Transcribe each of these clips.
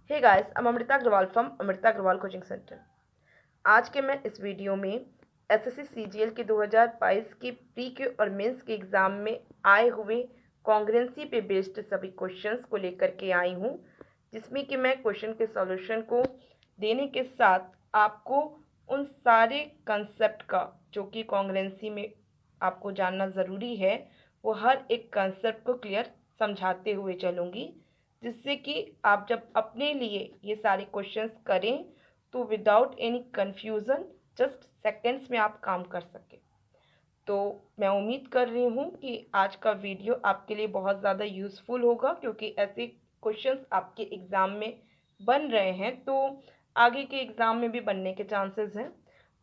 Hey guys, I'm Amrita Agrawal from Amrita Agrawal coaching centre. आज के मैं इस वीडियो में एसएससी सीजीएल के 2022 के प्री के और मेंस के एग्ज़ाम में आए हुए कॉन्ग्रेंसी पे बेस्ड सभी क्वेश्चंस को लेकर के आई हूँ, जिसमें कि मैं क्वेश्चन के सॉल्यूशन को देने के साथ आपको उन सारे कंसेप्ट का जो कि कॉन्ग्रेंसी में आपको जानना ज़रूरी है, वो हर एक कंसेप्ट को क्लियर समझाते हुए चलूँगी, जिससे कि आप जब अपने लिए ये सारे क्वेश्चंस करें तो without any confusion just seconds में आप काम कर सकें। तो मैं उम्मीद कर रही हूँ कि आज का वीडियो आपके लिए बहुत ज़्यादा यूज़फुल होगा, क्योंकि ऐसे क्वेश्चंस आपके एग्ज़ाम में बन रहे हैं तो आगे के एग्ज़ाम में भी बनने के चांसेस हैं।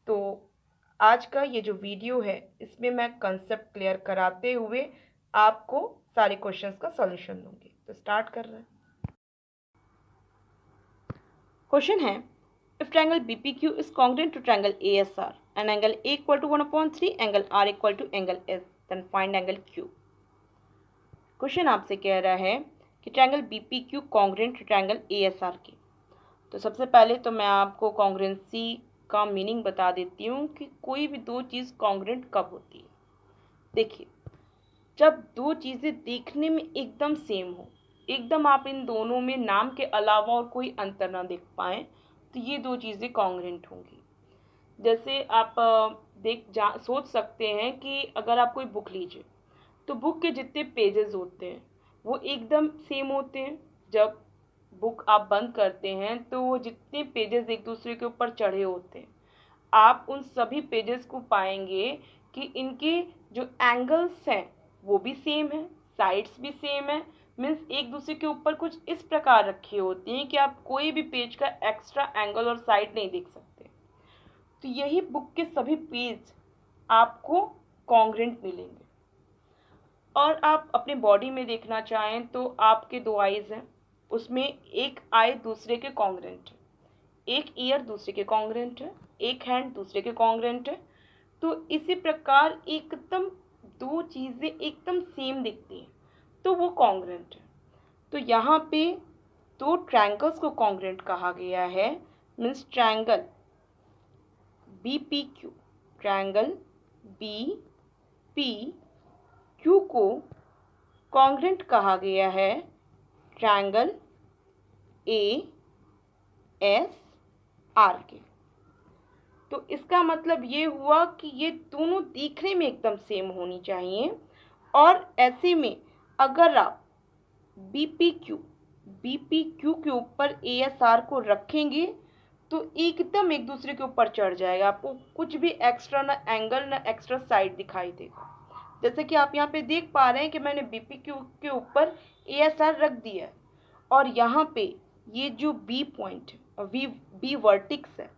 तो आज का ये जो वीडियो है इसमें मैं कंसेप्ट क्लियर कराते हुए आपको सारे क्वेश्चंस का सॉल्यूशन दूंगी। तो स्टार्ट कर रहे हैं। क्वेश्चन है, if triangle BPQ is congruent to triangle ASR and angle A equal to 1/3, angle R equal to angle S, then find angle Q। Question आपसे कह रहा है कि triangle BPQ congruent to triangle ASR के। तो सबसे पहले तो मैं आपको कॉन्ग्रुएंसी का मीनिंग बता देती हूँ कि कोई भी दो चीज़ कॉन्ग्रुएंट कब होती है। देखिए, जब दो चीज़ें देखने में एकदम सेम हो, एकदम आप इन दोनों में नाम के अलावा और कोई अंतर ना देख पाएँ, तो ये दो चीज़ें कॉन्ग्रुएंट होंगी। जैसे आप सोच सकते हैं कि अगर आप कोई बुक लीजिए तो बुक के जितने पेजेस होते हैं वो एकदम सेम होते हैं। जब बुक आप बंद करते हैं तो वो जितने पेजेस एक दूसरे के ऊपर चढ़े होते हैं, आप उन सभी पेजेस को पाएंगे कि इनके जो एंगल्स हैं वो भी सेम है, साइड्स भी सेम है। मीन्स एक दूसरे के ऊपर कुछ इस प्रकार रखी होती हैं कि आप कोई भी पेज का एक्स्ट्रा एंगल और साइड नहीं देख सकते। तो यही बुक के सभी पेज आपको कॉन्ग्रुएंट मिलेंगे। और आप अपने बॉडी में देखना चाहें तो आपके दो आईज हैं, उसमें एक आई दूसरे के कॉन्ग्रुएंट है, एक ईयर दूसरे के कॉन्ग्रुएंट है, एक हैंड दूसरे के कॉन्ग्रुएंट है। तो इसी प्रकार एकदम दो चीज़ें एकदम सेम दिखती हैं तो वो कॉन्ग्रुएंट है। तो यहाँ पे दो ट्रायंगल्स को कॉन्ग्रुएंट कहा गया है। Means triangle BPQ, triangle BPQ को कॉन्ग्रुएंट कहा गया है ट्रायंगल ASR के। तो इसका मतलब ये हुआ कि ये दोनों दिखने में एकदम सेम होनी चाहिए। और ऐसे में अगर आप BPQ के ऊपर ASR को रखेंगे तो एकदम एक दूसरे के ऊपर चढ़ जाएगा, आपको कुछ भी एक्स्ट्रा ना एंगल ना एक्स्ट्रा साइड दिखाई देगा। जैसे कि आप यहाँ पे देख पा रहे हैं कि मैंने BPQ के ऊपर ASR रख दिया है और यहाँ पे ये जो B पॉइंट है, B वर्टिक्स है,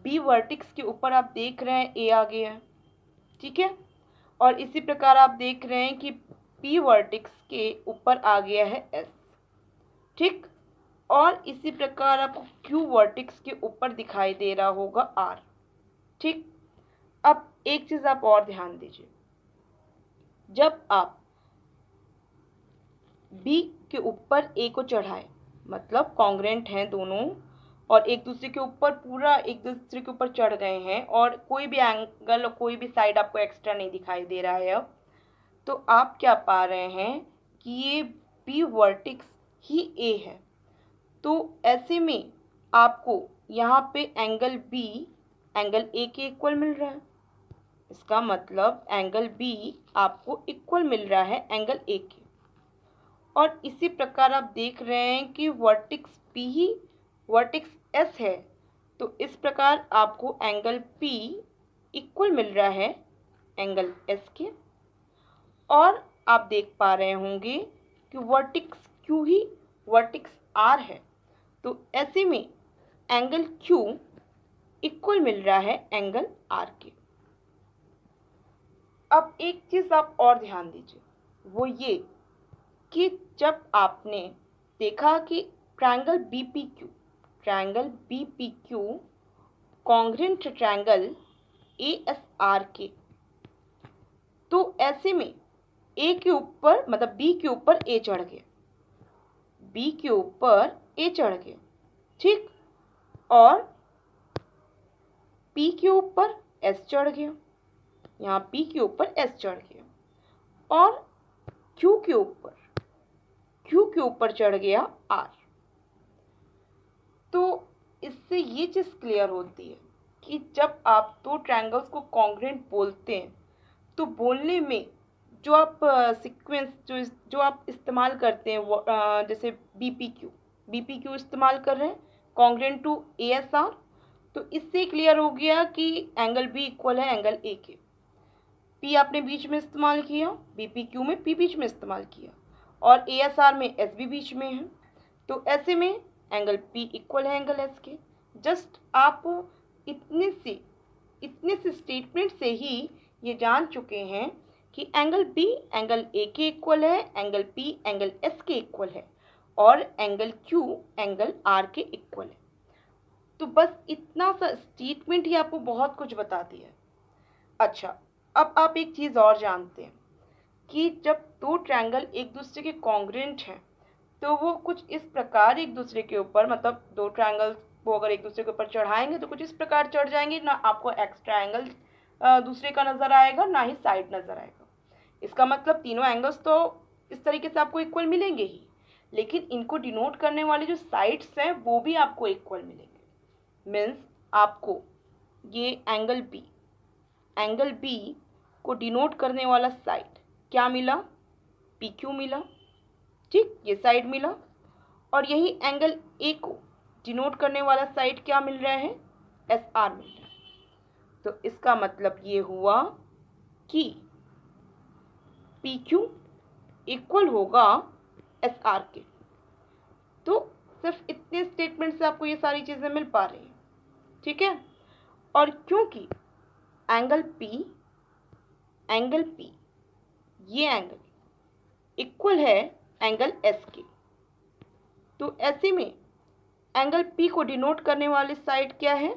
B वर्टिक्स के ऊपर आप देख रहे हैं A आ गया है, ठीक है। और इसी प्रकार आप देख रहे हैं कि P वर्टिक्स के ऊपर आ गया है S, ठीक। और इसी प्रकार आपको Q वर्टिक्स के ऊपर दिखाई दे रहा होगा R, ठीक। अब एक चीज़ आप और ध्यान दीजिए, जब आप B के ऊपर A को चढ़ाए, मतलब कॉन्ग्रुएंट हैं दोनों और एक दूसरे के ऊपर पूरा एक दूसरे के ऊपर चढ़ गए हैं और कोई भी एंगल और कोई भी साइड आपको एक्स्ट्रा नहीं दिखाई दे रहा है, अब तो आप क्या पा रहे हैं कि ये B वर्टिक्स ही A है। तो ऐसे में आपको यहाँ पे एंगल B एंगल A के इक्वल मिल रहा है। इसका मतलब एंगल B आपको इक्वल मिल रहा है एंगल A के। और इसी प्रकार आप देख रहे हैं कि वर्टिक्स P ही वर्टिक्स S है, तो इस प्रकार आपको एंगल P इक्वल मिल रहा है एंगल S के। और आप देख पा रहे होंगे कि वर्टिक्स Q ही वर्टिक्स R है, तो ऐसे में एंगल Q इक्वल मिल रहा है एंगल R के। अब एक चीज़ आप और ध्यान दीजिए, वो ये कि जब आपने देखा कि triangle BPQ congruent triangle ASR के, तो ऐसे में A के ऊपर मतलब B के ऊपर A चढ़ गया, B के ऊपर A चढ़ गया, ठीक। और P के ऊपर S चढ़ गया, यहाँ P के ऊपर S चढ़ गया, और Q के ऊपर चढ़ गया R। तो इससे ये चीज़ क्लियर होती है कि जब आप दो ट्रायंगल्स को कॉन्ग्रुएंट बोलते हैं तो बोलने में जो आप सीक्वेंस जो आप इस्तेमाल करते हैं वो जैसे BPQ इस्तेमाल कर रहे हैं कॉन्ग्रुएंट टू ASR, तो इससे क्लियर हो गया कि एंगल B इक्वल है एंगल A के। P आपने बीच में इस्तेमाल किया, BPQ में P बीच में इस्तेमाल किया, और ASR में S भी बीच में है, तो ऐसे में एंगल P इक्वल है एंगल S के। जस्ट आप इतने से स्टेटमेंट से ही ये जान चुके हैं कि एंगल B एंगल A के इक्वल है, एंगल P एंगल S के इक्वल है, और एंगल Q एंगल R के इक्वल है। तो बस इतना सा स्टेटमेंट ही आपको बहुत कुछ बता दिया है। अच्छा, अब आप एक चीज़ और जानते हैं कि जब दो ट्रायंगल एक दूसरे के कॉन्ग्रुएंट हैं तो वो कुछ इस प्रकार एक दूसरे के ऊपर, मतलब दो ट्रायंगल्स को अगर एक दूसरे के ऊपर चढ़ाएंगे तो कुछ इस प्रकार चढ़ जाएंगे, ना आपको एक्स ट्रायंगल दूसरे का नज़र आएगा ना ही साइड नज़र आएगा। इसका मतलब तीनों एंगल्स तो इस तरीके से आपको इक्वल मिलेंगे ही, लेकिन इनको डिनोट करने वाली जो साइड्स हैं वो भी आपको इक्वल मिलेंगे। मीन्स आपको ये एंगल बी को डिनोट करने वाला साइड क्या मिला, PQ मिला, ठीक, ये साइड मिला, और यही एंगल ए को डिनोट करने वाला साइड क्या मिल रहा है, SR मिल रहा है। तो इसका मतलब ये हुआ कि PQ इक्वल होगा SR के। तो सिर्फ इतने स्टेटमेंट से आपको ये सारी चीज़ें मिल पा रही हैं, ठीक है। और क्योंकि एंगल P ये एंगल इक्वल है एंगल S के, तो ऐसे में एंगल P को डिनोट करने वाली साइड क्या है,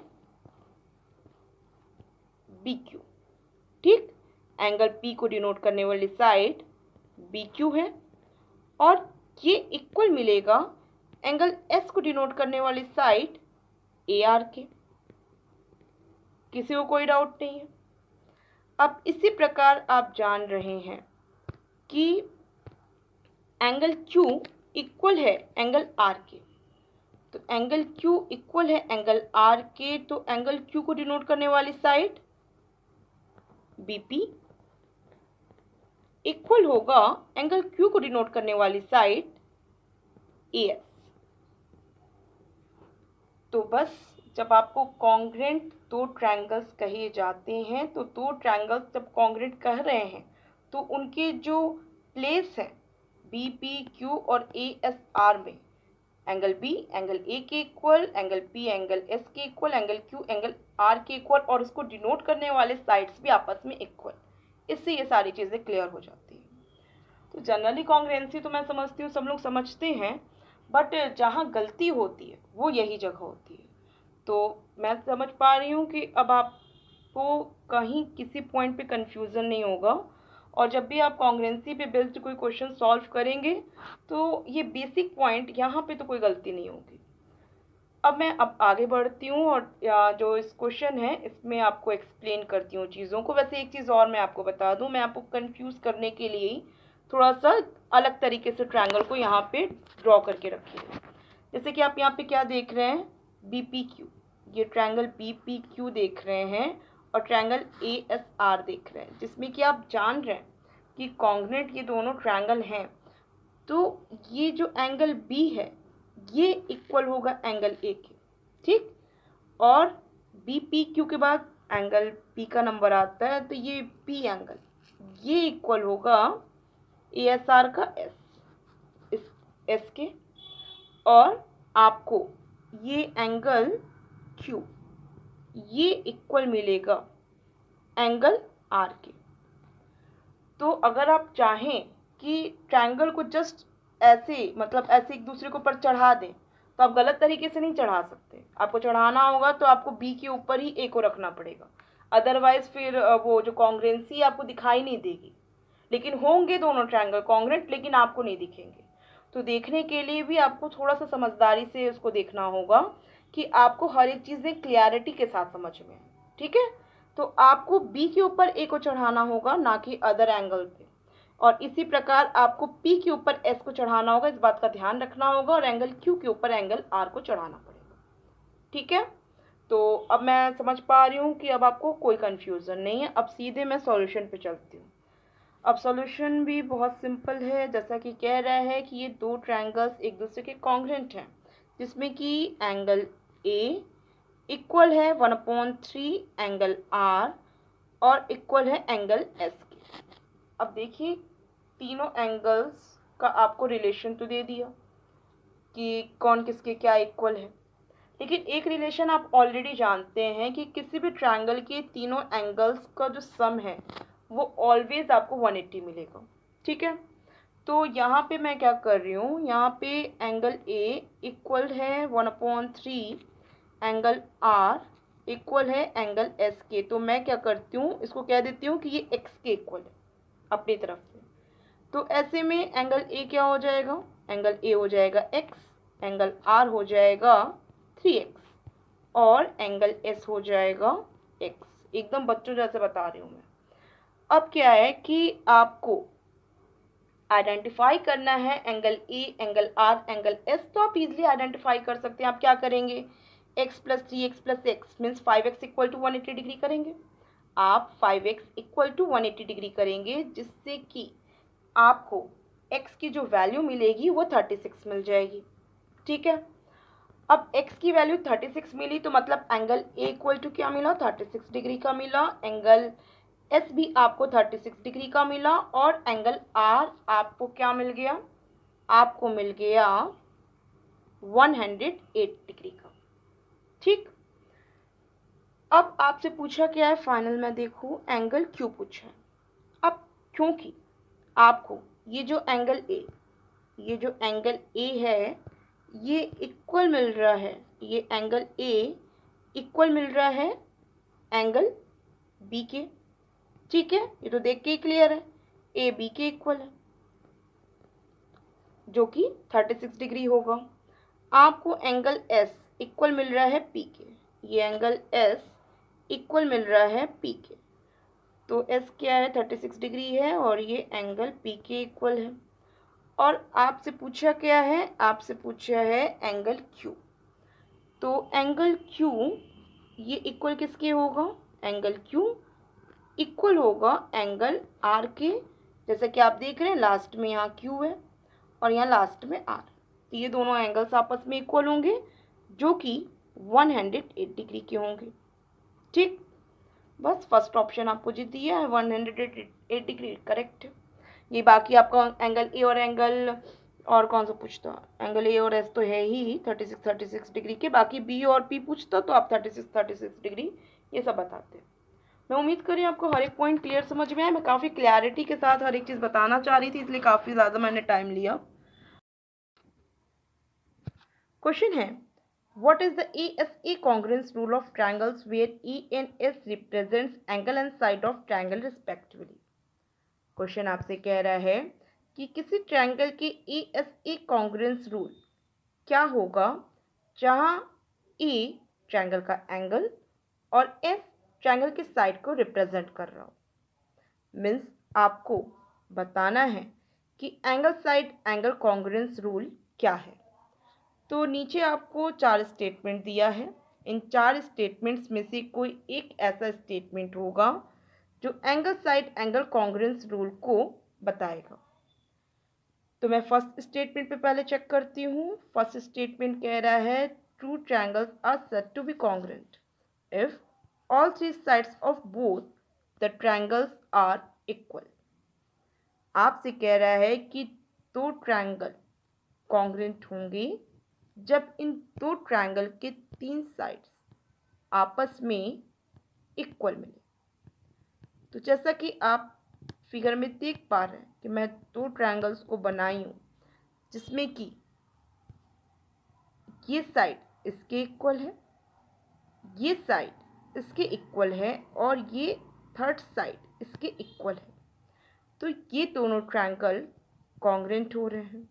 BQ, ठीक। एंगल P को डिनोट करने वाली साइड BQ है, और ये इक्वल मिलेगा एंगल S को डिनोट करने वाली साइड AR के। किसी को कोई डाउट नहीं है। अब इसी प्रकार आप जान रहे हैं कि एंगल Q इक्वल है एंगल R के, तो एंगल Q इक्वल है एंगल R के, तो एंगल Q को डिनोट करने वाली साइड BP इक्वल होगा एंगल Q को डिनोट करने वाली साइड AS। तो बस जब आपको कॉन्ग्रुएंट दो ट्रायंगल्स कहे जाते हैं, तो दो ट्रायंगल्स जब कॉन्ग्रुएंट कह रहे हैं तो उनके जो प्लेस है BPQ और ASR में एंगल B एंगल A के equal, angle P angle S के equal, angle Q angle R के इक्वल, और उसको डिनोट करने वाले साइड्स भी आपस में इक्वल। इससे ये सारी चीज़ें क्लियर हो जाती हैं। तो जनरली कॉन्ग्रुएंसी तो मैं समझती हूँ सब लोग समझते हैं, बट जहाँ गलती होती है वो यही जगह होती है। तो मैं समझ पा रही हूँ कि अब आपको कहीं किसी पॉइंट पे कंफ्यूजन नहीं होगा, और जब भी आप कॉन्ग्रुएंसी पे बेस्ड कोई क्वेश्चन सॉल्व करेंगे तो ये बेसिक पॉइंट यहाँ पे तो कोई गलती नहीं होगी। अब मैं आगे बढ़ती हूँ, और जो इस क्वेश्चन है इसमें आपको एक्सप्लेन करती हूँ चीज़ों को। वैसे एक चीज़ और मैं आपको बता दूँ, मैं आपको कंफ्यूज करने के लिए ही थोड़ा सा अलग तरीके से ट्रायंगल को यहाँ पे ड्रॉ करके रखी है। जैसे कि आप यहाँ पे क्या देख रहे हैं, BPQ, ये ट्रायंगल BPQ देख रहे हैं, और ट्रायंगल ASR देख रहे हैं, जिसमें कि आप जान रहे हैं कि कॉन्ग्रुएंट ये दोनों ट्रायंगल हैं। तो ये जो एंगल B है ये इक्वल होगा एंगल A के, ठीक। और BPQ के बाद एंगल P का नंबर आता है, तो ये P एंगल ये इक्वल होगा ASR का S के, और आपको ये एंगल Q ये इक्वल मिलेगा एंगल R के। तो अगर आप चाहें कि ट्रायंगल को जस्ट ऐसे, मतलब ऐसे एक दूसरे के ऊपर चढ़ा दें, तो आप गलत तरीके से नहीं चढ़ा सकते। आपको चढ़ाना होगा तो आपको B के ऊपर ही A को रखना पड़ेगा, अदरवाइज फिर वो जो कॉन्ग्रुएंसी आपको दिखाई नहीं देगी। लेकिन होंगे दोनों ट्रायंगल कॉन्ग्रुएंट, लेकिन आपको नहीं दिखेंगे। तो देखने के लिए भी आपको थोड़ा सा समझदारी से उसको देखना होगा कि आपको हर एक चीज़ें क्लियरिटी के साथ समझ में, ठीक है। तो आपको बी के ऊपर ए को चढ़ाना होगा, ना कि अदर एंगल पे, और इसी प्रकार आपको पी के ऊपर एस को चढ़ाना होगा, इस बात का ध्यान रखना होगा, और एंगल क्यू के ऊपर एंगल आर को चढ़ाना पड़ेगा, ठीक है। तो अब मैं समझ पा रही हूँ कि अब आपको कोई कन्फ्यूज़न नहीं है। अब सीधे मैं सॉल्यूशन पे चलती हूँ। अब सॉल्यूशन भी बहुत सिंपल है, जैसा कि कह रहा है कि ये दो ट्रायंगल्स एक दूसरे के कॉन्ग्रुएंट हैं, जिसमें कि एंगल ए इक्वल है 1/3 एंगल आर और इक्वल है एंगल एस के। अब देखिए तीनों एंगल्स का आपको रिलेशन तो दे दिया कि कौन किसके क्या इक्वल है, लेकिन एक रिलेशन आप ऑलरेडी जानते हैं कि किसी भी ट्रायंगल के तीनों एंगल्स का जो सम है वो ऑलवेज आपको 180 मिलेगा, ठीक है। तो यहाँ पे मैं क्या कर रही हूँ, यहाँ पे एंगल ए इक्वल है 1/3 एंगल आर इक्वल है एंगल एस के। तो मैं क्या करती हूँ, इसको कह देती हूँ कि ये एक्स के इक्वल है अपनी तरफ से। तो ऐसे में एंगल ए क्या हो जाएगा, एंगल ए हो जाएगा एक्स, एंगल आर हो जाएगा 3x और एंगल एस हो जाएगा x। एकदम बच्चों जैसे बता रही हूँ मैं। अब क्या है कि आपको आइडेंटिफाई करना है angle A, angle R, angle S. तो आप इजीली आइडेंटिफाई कर सकते हैं। आप क्या करेंगे, x plus 3x plus x means 5x equal to 180 degree करेंगे। आप 5x इक्वल टू 180 डिग्री करेंगे, जिससे कि आपको x की जो वैल्यू मिलेगी वो 36 मिल जाएगी, ठीक है। अब x की वैल्यू 36 मिली, तो मतलब एंगल a इक्वल टू क्या मिला, 36 डिग्री का मिला। एंगल s भी आपको 36 डिग्री का मिला, और एंगल r आपको क्या मिल गया, आपको मिल गया 108 डिग्री का, ठीक। अब आपसे पूछा क्या है फाइनल में, देखो एंगल q पूछा है। अब क्योंकि आपको ये जो एंगल a है ये इक्वल मिल रहा है, ये एंगल a इक्वल मिल रहा है एंगल b के, ठीक है। ये तो देख के ही क्लियर है, a b के इक्वल है, जो कि 36 डिग्री होगा। आपको एंगल s इक्वल मिल रहा है p के, ये एंगल s इक्वल मिल रहा है p के। तो s क्या है, 36 डिग्री है, और ये एंगल p के इक्वल है। और आपसे पूछा क्या है, आपसे पूछा है एंगल q। तो एंगल q ये इक्वल किसके होगा, एंगल q इक्वल होगा एंगल r के। जैसा कि आप देख रहे हैं लास्ट में यहाँ q है और यहाँ लास्ट में r, तो ये दोनों एंगल्स आपस में इक्वल होंगे, जो कि 108 डिग्री के होंगे, ठीक। बस फर्स्ट ऑप्शन आपको जी दिया है, 108 डिग्री करेक्ट है। ये बाकी आपका एंगल ए और एंगल और कौन सा पूछता, एंगल ए और एस तो है ही 36 डिग्री के, बाकी बी और पी पूछता तो आप 36 डिग्री ये सब बताते। मैं उम्मीद करी आपको हर एक पॉइंट क्लियर समझ में आया। मैं काफ़ी क्लैरिटी के साथ हर एक चीज़ बताना चाह रही थी, इसलिए काफ़ी ज़्यादा मैंने टाइम लिया। क्वेश्चन है, what is the ASA congruence rule of triangles where E and S represents angle and side of triangle respectively? Question आपसे कह रहा है कि किसी ट्रायंगल के ASA कॉन्ग्रुएंस रूल क्या होगा, जहां A ट्रायंगल का एंगल और S ट्रायंगल के साइड को रिप्रेजेंट कर रहा हो। मीन्स आपको बताना है कि angle side angle congruence rule क्या है। तो नीचे आपको 4 स्टेटमेंट दिया है, इन 4 स्टेटमेंट्स में से कोई एक ऐसा स्टेटमेंट होगा जो angle side angle congruence rule को बताएगा। तो मैं फर्स्ट स्टेटमेंट पे पहले चेक करती हूँ। फर्स्ट स्टेटमेंट कह रहा है two triangles are said to be congruent if all 3 sides of both the triangles are equal. आपसे कह रहा है कि दो ट्रायंगल कॉन्ग्रुएंट होंगे जब इन दो ट्रायंगल के 3 साइड्स आपस में इक्वल मिले। तो जैसा कि आप फिगर में देख पा रहे हैं कि मैं दो ट्रायंगल्स को बनाई हूँ, जिसमें कि ये साइड इसके इक्वल है, ये साइड इसके इक्वल है, और ये थर्ड साइड इसके इक्वल है। तो ये दोनों ट्रायंगल कॉन्ग्रुएंट हो रहे हैं।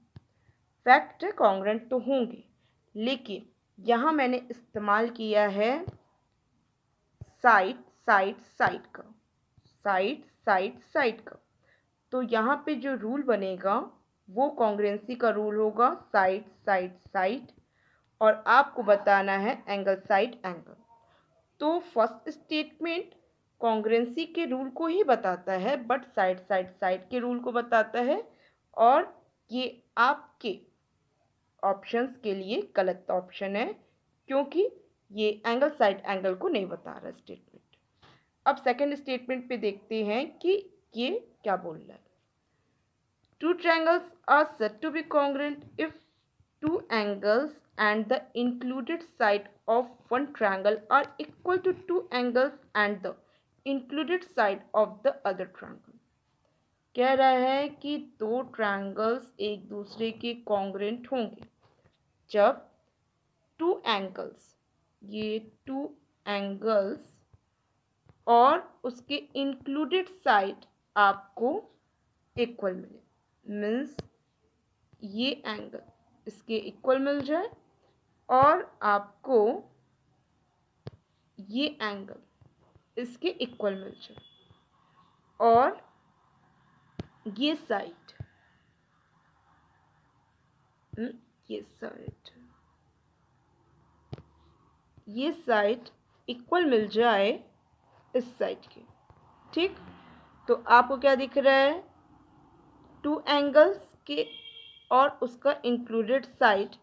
फैक्ट है कॉन्ग्रेंट तो होंगे, लेकिन यहाँ मैंने इस्तेमाल किया है साइड साइड साइड का, साइड साइड साइड का। तो यहाँ पे जो रूल बनेगा वो कॉन्ग्रेंसी का रूल होगा साइड साइड साइड, और आपको बताना है एंगल साइड एंगल। तो फर्स्ट स्टेटमेंट कॉन्ग्रेंसी के रूल को ही बताता है, बट साइड साइड साइड के रूल को बताता है, और ये आपके ऑप्शंस के लिए गलत ऑप्शन है, क्योंकि ये एंगल साइड एंगल को नहीं बता रहा स्टेटमेंट। अब सेकंड स्टेटमेंट पे देखते हैं कि ये क्या बोल रहा है। Two triangles are said to be congruent if two angles and the included side of one triangle are equal to two angles and the included side of the other triangle। कह रहा है कि दो ट्रायंगल्स एक दूसरे के congruent होंगे जब टू एंगल्स, ये टू एंगल्स और उसके इंक्लूडेड साइड आपको इक्वल मिले। मीन्स ये एंगल इसके इक्वल मिल जाए और आपको ये एंगल इसके इक्वल मिल जाए, और ये साइड ये साइड इक्वल मिल जाए इस साइड के। ठीक, तो आपको क्या दिख रहा है, टू एंगल्स के और उसका इंक्लूडेड साइड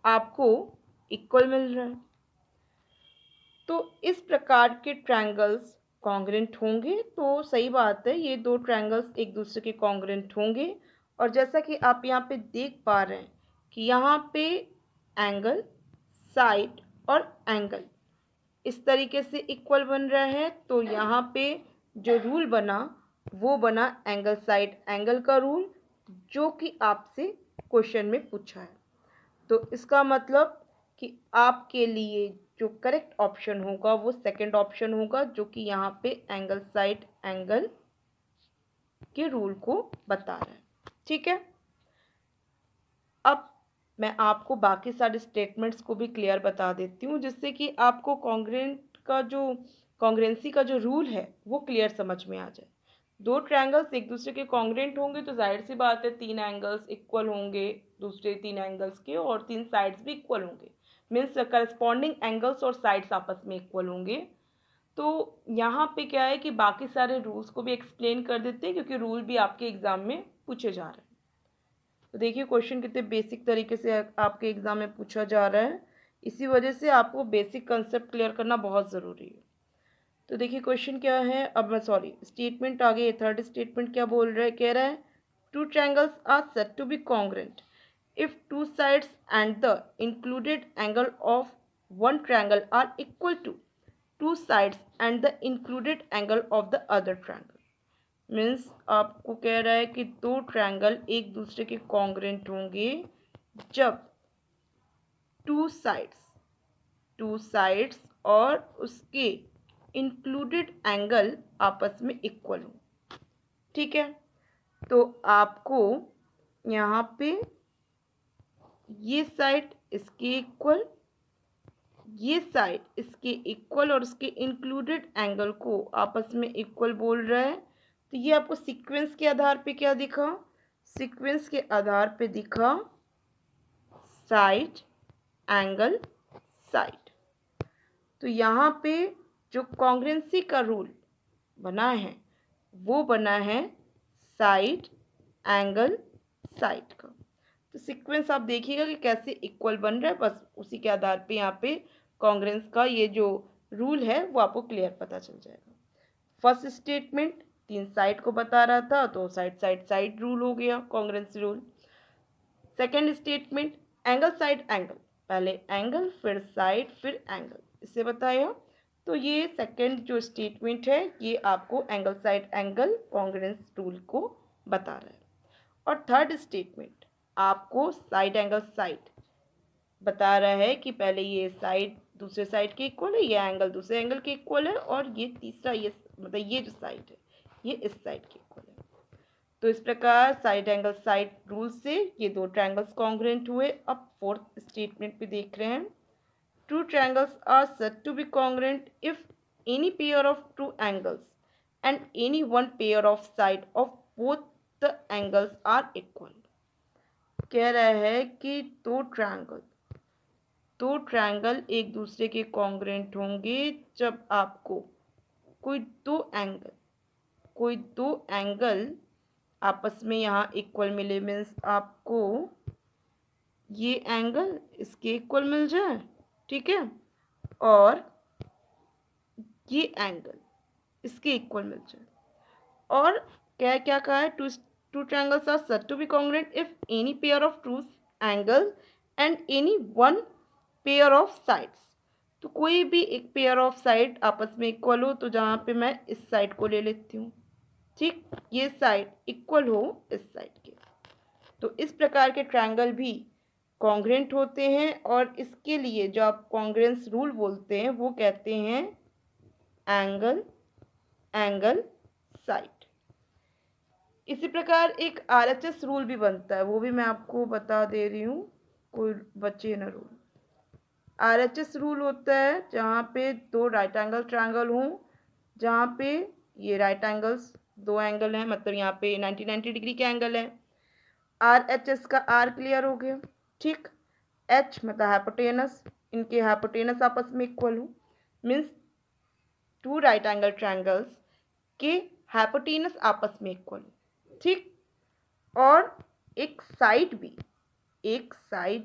आपको इक्वल मिल रहा है। तो इस प्रकार के ट्रायंगल्स कॉन्ग्रेंट होंगे। तो सही बात है, ये दो ट्रायंगल्स एक दूसरे के कॉन्ग्रेंट होंगे। और जैसा कि आप यहाँ पे देख पा रहे हैं कि यहाँ पे एंगल, साइड और एंगल इस तरीके से इक्वल बन रहा है। तो यहाँ पे जो रूल बना वो बना एंगल साइड एंगल का रूल, जो कि आपसे क्वेश्चन में पूछा है। तो इसका मतलब कि आपके लिए जो करेक्ट ऑप्शन होगा वो सेकंड ऑप्शन होगा, जो कि यहाँ पे एंगल साइड एंगल के रूल को बता रहा है। ठीक है, अब मैं आपको बाकी सारे स्टेटमेंट्स को भी क्लियर बता देती हूँ, जिससे कि आपको कॉन्ग्रेंसी का जो रूल है वो क्लियर समझ में आ जाए। दो ट्रायंगल्स एक दूसरे के कॉन्ग्रेंट होंगे तो जाहिर सी बात है तीन एंगल्स इक्वल होंगे दूसरे तीन एंगल्स के, और तीन साइड्स भी इक्वल होंगे। मीन्स करस्पॉन्डिंग एंगल्स और साइड्स आपस में इक्वल होंगे। तो यहाँ पे क्या है कि बाकी सारे रूल्स को भी एक्सप्लेन कर देते हैं, क्योंकि रूल भी आपके एग्जाम में पूछे जा रहे हैं। तो देखिए क्वेश्चन कितने बेसिक तरीके से आपके एग्जाम में पूछा जा रहा है, इसी वजह से आपको बेसिक कंसेप्ट क्लियर करना बहुत ज़रूरी है। तो देखिए क्वेश्चन क्या है, अब मैं स्टेटमेंट आ गई। थर्ड स्टेटमेंट क्या बोल रहा है, कह रहा है two triangles are said to be congruent if two sides and the included angle of one triangle are equal to two sides and the included angle of the other triangle. Means आपको कह रहा है कि दो triangle एक दूसरे के congruent होंगे जब टू साइड्स और उसके इंक्लूडेड एंगल आपस में इक्वल हो। ठीक है, तो आपको यहाँ पे ये साइड इसके इक्वल, ये साइड इसके इक्वल और उसके इंक्लूडेड एंगल को आपस में इक्वल बोल रहा है। तो ये आपको सीक्वेंस के आधार पे क्या दिखा, सीक्वेंस के आधार पे दिखा साइड एंगल साइड। तो यहाँ पे जो कॉन्ग्रेंसी का रूल बना है वो बना है साइड एंगल साइड का। तो सीक्वेंस आप देखिएगा कि कैसे इक्वल बन रहा है, बस उसी के आधार पे यहाँ पे कॉन्ग्रेंस का ये जो रूल है वो आपको क्लियर पता चल जाएगा। फर्स्ट स्टेटमेंट तीन साइड को बता रहा था, तो साइड साइड साइड रूल हो गया कॉन्ग्रेंसी rule. Second statement angle side angle, पहले एंगल फिर साइड फिर एंगल, इसे बताया। तो ये सेकेंड जो स्टेटमेंट है ये आपको angle side angle congruence rule को बता रहा है। और थर्ड स्टेटमेंट आपको साइड एंगल साइड बता रहा है कि पहले ये साइड दूसरे साइड के इक्वल है, ये एंगल दूसरे एंगल के इक्वल है, और ये तीसरा ये मतलब ये जो साइड है ये इस साइड के इक्वल है। तो इस प्रकार साइड एंगल साइड रूल से ये दो ट्रायंगल्स कॉन्ग्रुएंट हुए। अब फोर्थ स्टेटमेंट पे देख रहे हैं, two triangles are said to be congruent if any pair of two angles and any one pair of side of both the angles are equal। कह रहा है कि दो ट्रायंगल एक दूसरे के कॉन्ग्रुएंट होंगे जब आपको कोई दो एंगल आपस में यहाँ इक्वल मिले। मीन्स आपको ये एंगल इसके इक्वल मिल जाए, ठीक है, और ये एंगल इसके इक्वल मिल जाए। और क्या क्या कहा है, two triangles are said to be congruent if any pair of two angle and any one pair of sides. तो कोई भी एक पेयर ऑफ साइड आपस में इक्वल हो, तो जहाँ पे मैं इस साइड को ले लेती हूँ, ठीक, ये साइड इक्वल हो इस साइड के, तो इस प्रकार के ट्रायंगल भी कॉन्ग्रुएंट होते हैं। और इसके लिए जो आप कॉन्ग्रुएंस रूल बोलते हैं वो कहते हैं एंगल साइड। इसी प्रकार एक RHS रूल भी बनता है, वो भी मैं आपको बता दे रही हूँ, कोई बचे ना रूल। RHS रूल होता है जहाँ पे दो राइट एंगल ट्रायंगल हों, जहाँ पे ये राइट एंगल्स दो एंगल हैं, मतलब यहाँ पे 90 डिग्री के एंगल है। RHS का R क्लियर हो गया, ठीक। H मतलब हाइपोटेनस, इनके हाइपोटेनस आपस में इक्वल हो, means two right angle triangles के हाइपोटेनस आपस में इक्वल हो, ठीक। और एक साइड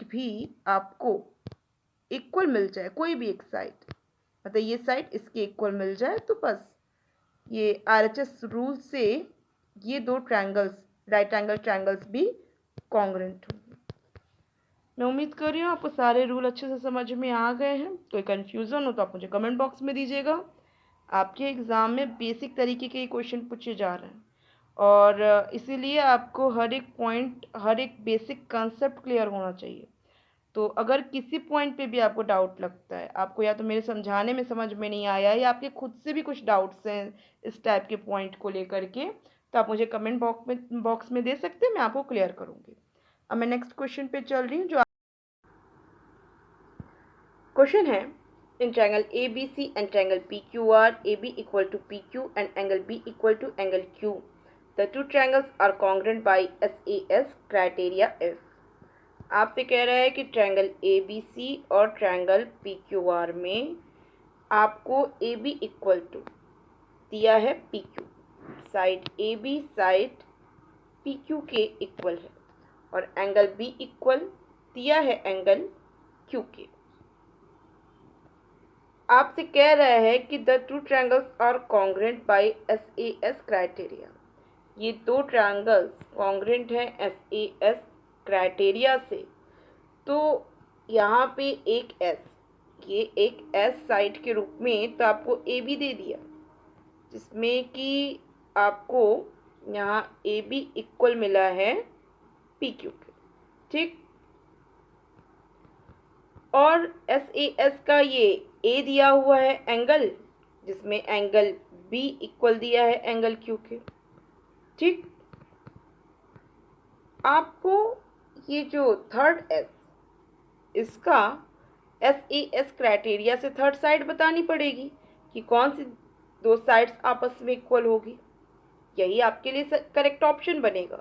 भी आपको इक्वल मिल जाए, कोई भी एक साइड, मतलब ये साइड इसके इक्वल मिल जाए, तो बस ये RHS रूल से ये दो ट्रायंगल्स राइट एंगल ट्रायंगल्स भी कॉन्ग्रुएंट होंगे। मैं उम्मीद कर रही हूँ आपको सारे रूल अच्छे से समझ में आ गए हैं। कोई कन्फ्यूज़न हो तो आप मुझे कमेंट बॉक्स में दीजिएगा। आपके एग्ज़ाम में बेसिक तरीके के क्वेश्चन पूछे जा रहे हैं, और इसीलिए आपको हर एक पॉइंट, हर एक बेसिक कंसेप्ट क्लियर होना चाहिए। तो अगर किसी पॉइंट पे भी आपको डाउट लगता है, आपको या तो मेरे समझाने में समझ में नहीं आया, या आपके खुद से भी कुछ डाउट्स हैं इस टाइप के पॉइंट को लेकर के, तो आप मुझे कमेंट बॉक्स में दे सकते हैं, मैं आपको क्लियर करूँगी। अब मैं नेक्स्ट क्वेश्चन पे चल रही हूँ। जो क्वेश्चन है, in triangle ABC and triangle PQR, AB equal to PQ and angle B equal to angle Q. The two triangles are congruent by SAS criteria if। आपसे कह रहा है कि ट्रायंगल ABC और ट्रायंगल PQR में आपको AB equal to दिया है PQ, side AB side PQ के इक्वल है, और एंगल B इक्वल दिया है एंगल Q के। आपसे कह रहा है कि the two triangles are congruent by SAS criteria. ये दो ट्रायंगल्स कॉन्ग्रुएंट हैं SAS क्राइटेरिया से। तो यहाँ पे एक S, ये एक S साइड के रूप में, तो आपको AB दे दिया, जिसमें कि आपको यहाँ AB इक्वल मिला है PQ के, ठीक। और SAS का ये A दिया हुआ है एंगल, जिसमें एंगल B इक्वल दिया है एंगल Q के, ठीक। आपको ये जो थर्ड S, इसका SAS क्राइटेरिया से थर्ड साइड बतानी पड़ेगी कि कौन सी दो साइड्स आपस में इक्वल होगी। यही आपके लिए करेक्ट ऑप्शन बनेगा,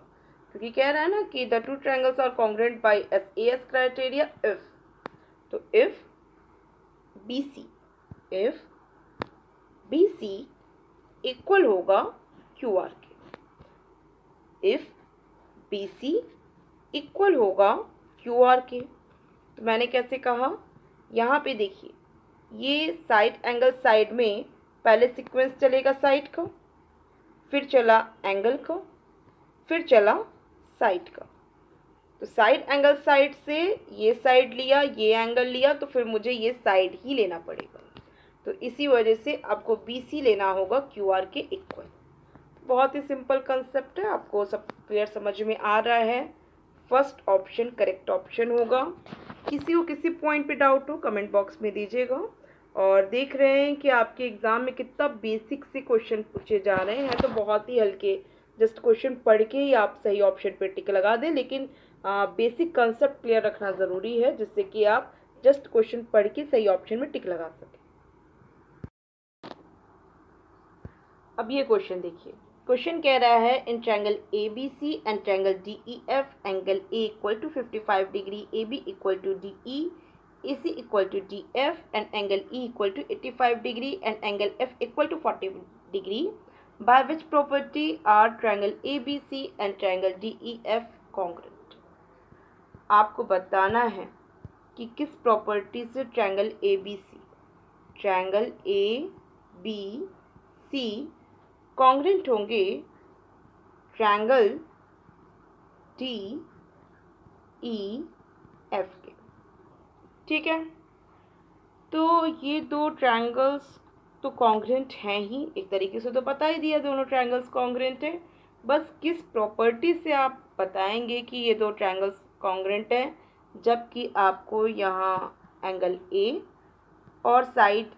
क्योंकि कह रहा है ना कि the two triangles are congruent by SAS criteria if. तो इफ BC इक्वल होगा QR के, इफ BC इक्वल होगा QR के, तो मैंने कैसे कहा, यहाँ पे देखिए, ये साइड एंगल साइड में पहले सीक्वेंस चलेगा साइड का, फिर चला एंगल का, फिर चला साइड का। तो साइड एंगल साइड से ये साइड लिया, ये एंगल लिया, तो फिर मुझे ये साइड ही लेना पड़ेगा। तो इसी वजह से आपको BC लेना होगा QR के इक्वल। बहुत ही सिंपल कंसेप्ट है, आपको सब क्लियर समझ में आ रहा है। फर्स्ट ऑप्शन करेक्ट ऑप्शन होगा। किसी को किसी पॉइंट पे डाउट हो कमेंट बॉक्स में दीजिएगा। और देख रहे हैं कि आपके एग्ज़ाम में कितना बेसिक से क्वेश्चन पूछे जा रहे हैं, तो बहुत ही हल्के जस्ट क्वेश्चन पढ़ के ही आप सही ऑप्शन पे टिक लगा दें, लेकिन बेसिक कंसेप्ट क्लियर रखना ज़रूरी है जिससे कि आप जस्ट क्वेश्चन पढ़ के सही ऑप्शन में टिक लगा सकें। अब ये क्वेश्चन देखिए, क्वेश्चन कह रहा है in triangle A B C and triangle D E F angle A equal to 55 degree, A B equal to D E, A C equal to D F and angle E equal to 85 degree and angle F equal to 40 degree, by which property are triangle A B C and triangle D E F congruent. आपको बताना है कि किस property से triangle A B C congruent होंगे triangle D E F के। ठीक है, तो ये दो ट्रायंगल्स तो कॉन्ग्रुएंट हैं ही, एक तरीके से तो बता ही दिया दोनों ट्रायंगल्स कॉन्ग्रुएंट है। बस किस प्रॉपर्टी से आप बताएंगे कि ये दो ट्रायंगल्स कॉन्ग्रुएंट है, जबकि आपको यहाँ एंगल ए और side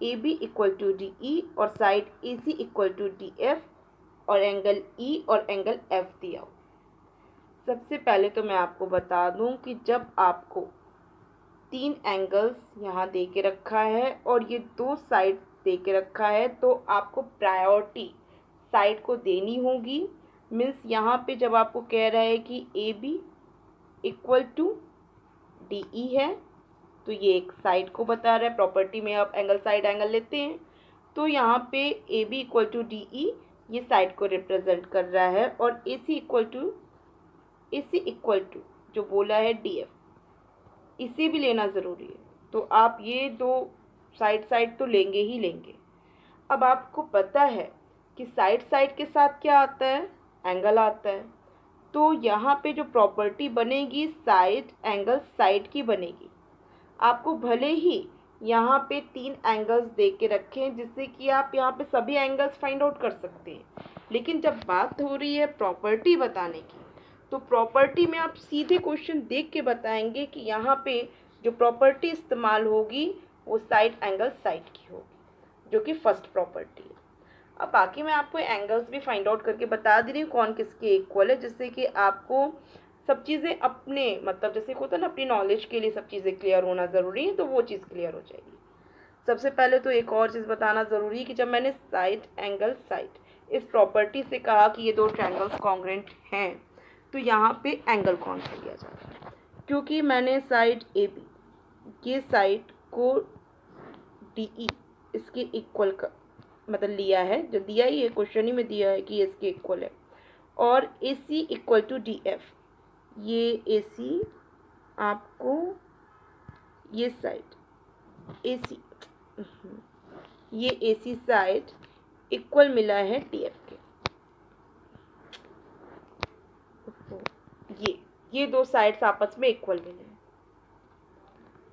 A B equal to D E और side A C equal to D F और एंगल ई और एंगल एफ दिया हो। सबसे पहले तो मैं आपको बता दूं कि जब आपको तीन एंगल्स यहाँ दे के रखा है और ये दो साइड दे के रखा है, तो आपको प्रायोरिटी साइड को देनी होगी। मीन्स यहाँ पे जब आपको कह रहा है कि A B equal to D E है, तो ये एक साइड को बता रहा है। प्रॉपर्टी में आप एंगल साइड एंगल लेते हैं, तो यहाँ पे A B equal to D E ये साइड को रिप्रेजेंट कर रहा है, और ए सी इक्वल टू जो बोला है डी एफ, इसे भी लेना ज़रूरी है। तो आप ये दो साइड तो लेंगे ही लेंगे। अब आपको पता है कि साइड के साथ क्या आता है, एंगल आता है। तो यहाँ पे जो प्रॉपर्टी बनेगी साइड एंगल साइड की बनेगी। आपको भले ही यहाँ पे तीन एंगल्स दे के रखें जिससे कि आप यहाँ पे सभी एंगल्स फाइंड आउट कर सकते हैं, लेकिन जब बात हो रही है प्रॉपर्टी बताने की, तो प्रॉपर्टी में आप सीधे क्वेश्चन देख के बताएंगे कि यहाँ पे जो प्रॉपर्टी इस्तेमाल होगी वो साइड एंगल साइड की होगी, जो कि फर्स्ट प्रॉपर्टी है। अब बाकी मैं आपको एंगल्स भी फाइंड आउट करके बता दे रही हूँ कौन किसके इक्वल है, जिससे कि आपको सब चीज़ें अपने मतलब जैसे होता है ना, अपनी नॉलेज के लिए सब चीज़ें क्लियर होना ज़रूरी है, तो वो चीज़ क्लियर हो जाएगी। सबसे पहले तो एक और चीज़ बताना ज़रूरी है कि जब मैंने साइड एंगल साइड इस प्रॉपर्टी से कहा कि ये दो ट्रायंगल्स कॉन्ग्रुएंट हैं, तो यहाँ पे एंगल कौन सा लिया जाता है, क्योंकि मैंने साइड ए बी ये साइड को डी ई इसके इक्वल का मतलब लिया है, जो दिया ही है क्वेश्चन ही में दिया है कि इसके इक्वल है, और ए C equal to D F, ये ए सी आपको ये साइड ए सी ये ए सी साइड इक्वल मिला है डी एफ के। ये दो साइड्स आपस में इक्वल मिले हैं।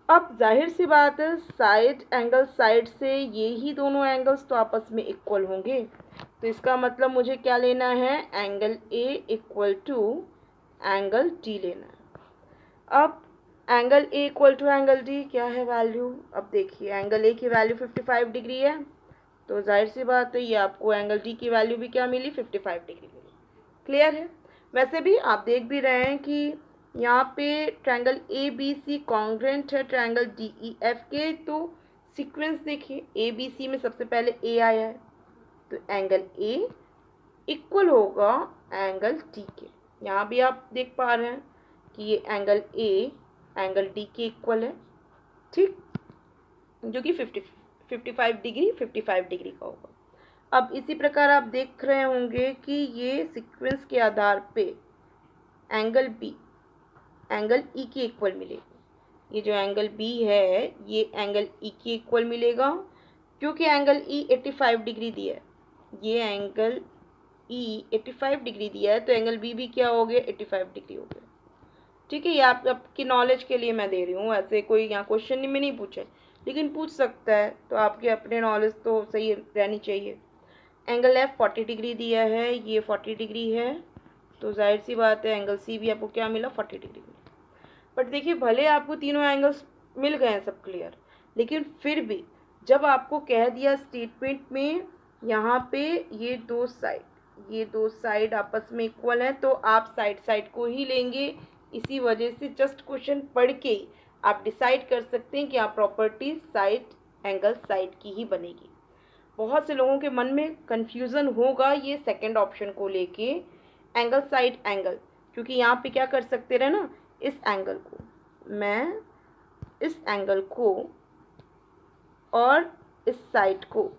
अब जाहिर सी बात है साइड एंगल साइड से ये ही दोनों एंगल्स तो आपस में इक्वल होंगे, तो इसका मतलब मुझे क्या लेना है, angle A equal to angle D लेना है। अब angle A equal to angle D क्या है वैल्यू, अब देखिए एंगल ए की वैल्यू 55 डिग्री है, तो जाहिर सी बात है ये आपको एंगल डी की वैल्यू भी क्या मिली, 55 डिग्री मिली। क्लियर है। वैसे भी आप देख भी रहे हैं कि यहाँ पे triangle A B C congruent है ट्रायंगल डी ई एफ के, तो सीक्वेंस देखिए ए बी सी में सबसे पहले ए आया है, तो एंगल ए इक्वल होगा एंगल डी के। यहाँ भी आप देख पा रहे हैं कि ये एंगल ए एंगल डी के इक्वल है, ठीक, जो कि 55 डिग्री का होगा। अब इसी प्रकार आप देख रहे होंगे कि ये सीक्वेंस के आधार पे एंगल बी एंगल ई के इक्वल मिलेगा। ये जो एंगल बी है ये एंगल ई के इक्वल मिलेगा, क्योंकि एंगल ई 85 डिग्री दिया है, ये एंगल ई 85 डिग्री दिया है, तो एंगल बी भी क्या हो गया, 85 डिग्री हो गया। ठीक है, ये आप आपकी नॉलेज के लिए मैं दे रही हूँ, ऐसे कोई यहाँ क्वेश्चन में नहीं पूछे, लेकिन पूछ सकता है, तो आपके अपने नॉलेज तो सही रहनी चाहिए। एंगल एफ 40 डिग्री दिया है, ये 40 डिग्री है, तो जाहिर सी बात है एंगल सी भी आपको क्या मिला, 40 डिग्री मिला। बट देखिए भले आपको तीनों एंगल्स मिल गए हैं सब क्लियर, लेकिन फिर भी जब आपको कह दिया स्टेटमेंट में यहाँ पे ये दो साइड ये दो साइड आपस में इक्वल हैं तो आप साइड साइड को ही लेंगे। इसी वजह से जस्ट क्वेश्चन पढ़ के ही आप डिसाइड कर सकते हैं कि आप प्रॉपर्टी साइड एंगल साइड की ही बनेगी। बहुत से लोगों के मन में कन्फ्यूज़न होगा ये सेकंड ऑप्शन को लेके, एंगल साइड एंगल, क्योंकि यहाँ पे क्या कर सकते रहे ना, इस एंगल को मैं इस एंगल को और इस साइड को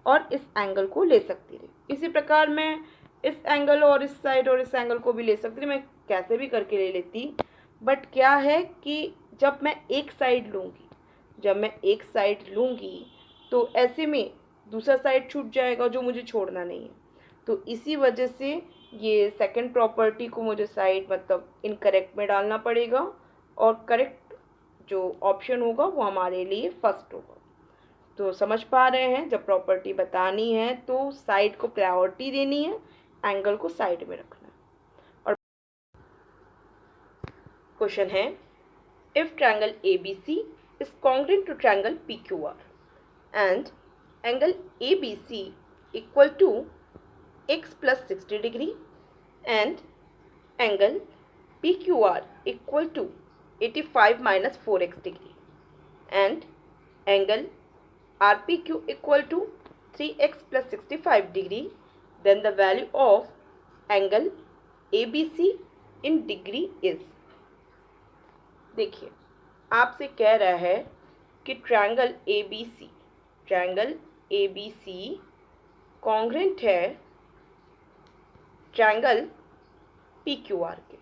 और इस एंगल को ले सकती रही। इसी प्रकार मैं इस एंगल और इस साइड और इस एंगल को भी ले सकती थी, मैं कैसे भी करके ले लेती। बट क्या है कि जब मैं एक साइड लूँगी तो ऐसे में दूसरा साइड छूट जाएगा जो मुझे छोड़ना नहीं है। तो इसी वजह से ये सेकंड प्रॉपर्टी को मुझे साइड मतलब इनकरेक्ट में डालना पड़ेगा और करेक्ट जो ऑप्शन होगा वो हमारे लिए फर्स्ट होगा। तो समझ पा रहे हैं, जब प्रॉपर्टी बतानी है तो साइड को प्रायोरिटी देनी है, एंगल को साइड में रखना है। और क्वेश्चन है, if triangle ABC is congruent to triangle PQR and angle ABC equal to x plus 60 degree and angle PQR equal to 85 minus 4x degree and angle RPQ equal to 3x plus 65 degree, then the value of angle ABC in degree is। देखिए, आपसे कह रहा है कि triangle ABC congruent है triangle PQR के,